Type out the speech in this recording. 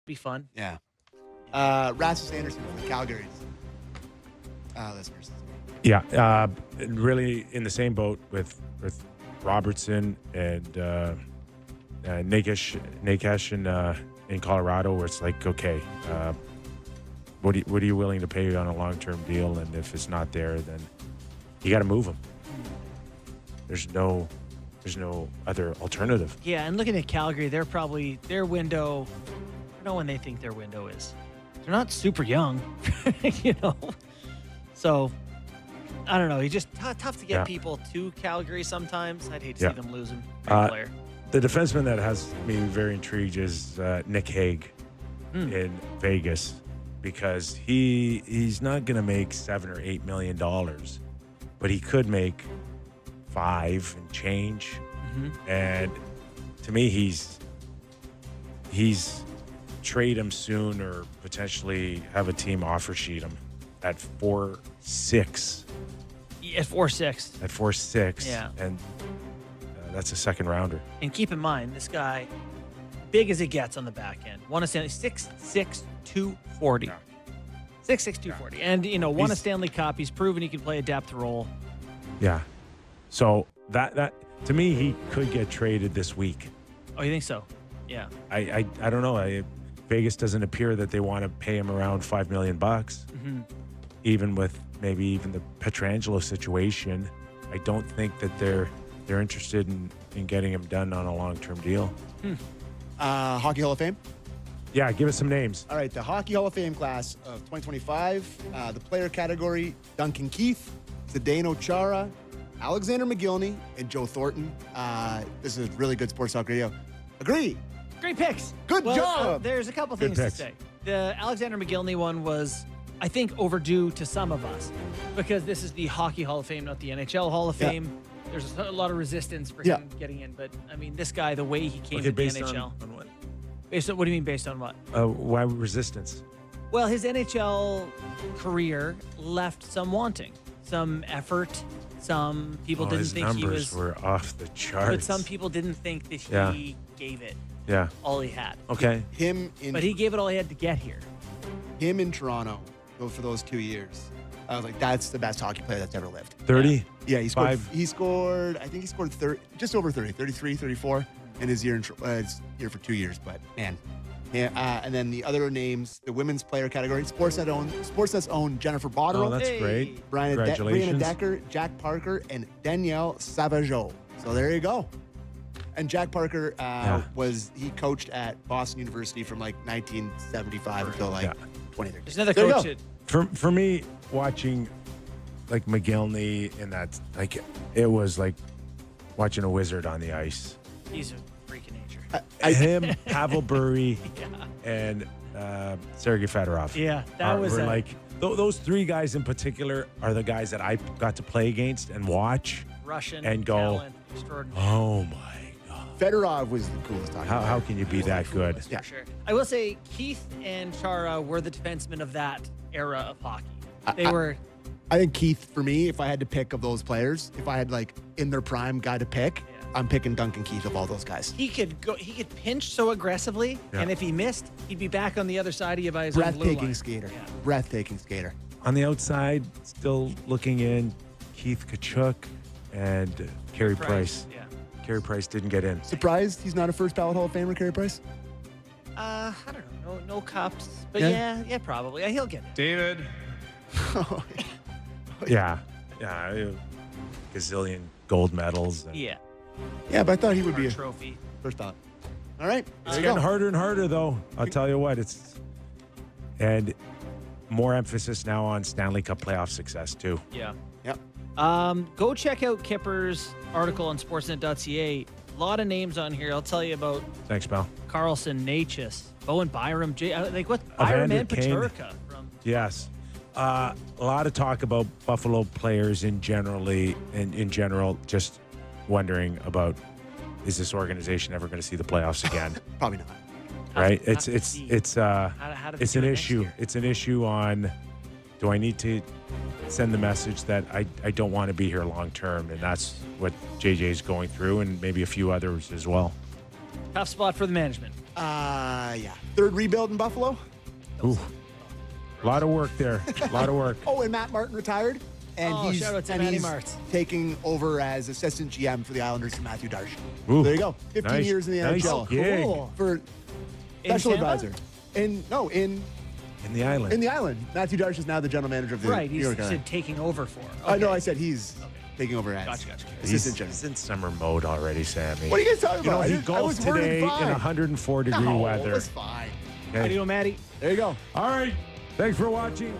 Be fun. Yeah. Rasmus Anderson for the Calgary's listeners. Yeah, really in the same boat with Robertson and Nakash in Colorado, where it's like, okay, what are you willing to pay on a long-term deal? And if it's not there, then you got to move him. There's no other alternative. Yeah, and looking at Calgary, they're probably their window. I don't know when they think their window is. They're not super young, So I don't know. He's just tough to get people to Calgary sometimes. I'd hate to see them lose him. Great player. The defenseman that has me very intrigued is Nick Hague in Vegas, because he's not going to make $7 or $8 million, but he could make $5 and change. And to me, he's trade him soon or potentially have a team offer sheet him at 4.6. At 4.6. At 4.6. Yeah. And that's a second rounder. And keep in mind, this guy, big as it gets on the back end. Won a Stanley 6'6", 240. Yeah. 6'6", 240. And, won a Stanley Cup. He's proven he can play a depth role. Yeah. So that to me, he could get traded this week. Oh, you think so? Yeah. I don't know. Vegas doesn't appear that they want to pay him around $5 million, even with maybe even the Pietrangelo situation. I don't think that they're interested in getting him done on a long-term deal. Hockey Hall of Fame? Yeah, give us some names. All right, the Hockey Hall of Fame class of 2025. The player category, Duncan Keith, Zdeno Chara, Alexander McGillney, and Joe Thornton. This is really good sports talk radio. Agree. Great picks. Good job. There's a couple things to say. The Alexander McGillney one was, I think, overdue to some of us, because this is the Hockey Hall of Fame, not the NHL Hall of Fame. There's a lot of resistance for him getting in, but I mean, this guy, the way he came to the NHL. On what? Based on what do you mean based on what? Why resistance? Well, his NHL career left some wanting, some effort. Some people didn't his think he numbers was were off the charts. But some people didn't think that he gave it all he had. Okay. But he gave it all he had to get here. Him in Toronto, for those 2 years, I was like, that's the best hockey player that's ever lived. 30? Yeah, he scored, I think he scored 30, just over 30, 33, 34 in his year here for 2 years. But, man. Yeah, and then the other names, the women's player category, Sportsnet's own Jennifer Botterill. Oh, that's great. Brianna Decker, Jack Parker, and Danielle Sauvageau. So there you go. And Jack Parker he coached at Boston University from like 1975 until 2013. There's another coach. For me, watching like McGillney and that, like, it was like watching a wizard on the ice. He's a freak of nature. Him, Pavel Bure, and Sergei Fedorov. Yeah, that was like those three guys in particular are the guys that I got to play against and watch. Russian and go, talent, extraordinary. Oh my God. Fedorov was the coolest hockey player. How can you be that good? For sure. I will say Keith and Chara were the defensemen of that era of hockey. I think Keith, for me, if I had to pick of those players, if I had like in their prime guy to pick, I'm picking Duncan Keith of all those guys. He could pinch so aggressively, and if he missed, he'd be back on the other side of you by his own blue line. Breathtaking skater. Yeah. Breathtaking skater. On the outside, still looking in, Keith Kachuk and Carey Price. Yeah. Carey Price didn't get in. Surprised he's not a first ballot Hall of Famer, Carey Price? I don't know. No cups. But yeah, probably. Yeah, he'll get it. David. Yeah. Gazillion gold medals. Yeah, but I thought he would be a trophy. first ballot. All right. It's getting harder and harder, though. I'll tell you what. And more emphasis now on Stanley Cup playoff success, too. Yeah. Yep. Go check out Kipper's article on Sportsnet.ca. A lot of names on here. I'll tell you about Thanks, pal. Carlson, Natchez, Bowen Byram, Byram and Paterka. Yes. A lot of talk about Buffalo players in general, just wondering about, is this organization ever going to see the playoffs again? Probably not. Right? It's an issue. Year? It's an issue on, do I need to send the message that I don't want to be here long term? And that's what JJ's going through, and maybe a few others as well. Tough spot for the management. Yeah. Third rebuild in Buffalo. Ooh, a lot of work there. A lot of work. Oh, and Matt Martin retired. And Oh, he's, shout out to and Matty he's Martz. taking over as assistant GM for the Islanders to Matthew Darsh. Ooh, There you go. 15 nice- years in the nice NHL. gig. Cool. For In special Tampa? advisor. In In the island. the island. Matthew Darsh is now the general manager of the Right, New he's York Islanders. said taking over for. No, Okay. I said he's taking over as Gotcha. assistant general. He's in summer mode already, Sammy. What are you guys talking You know, about? he I golfed was worded today in fine. 104-degree No, weather. It was fine. How do Okay. you know, Maddie? There you go. All right. Thanks for watching.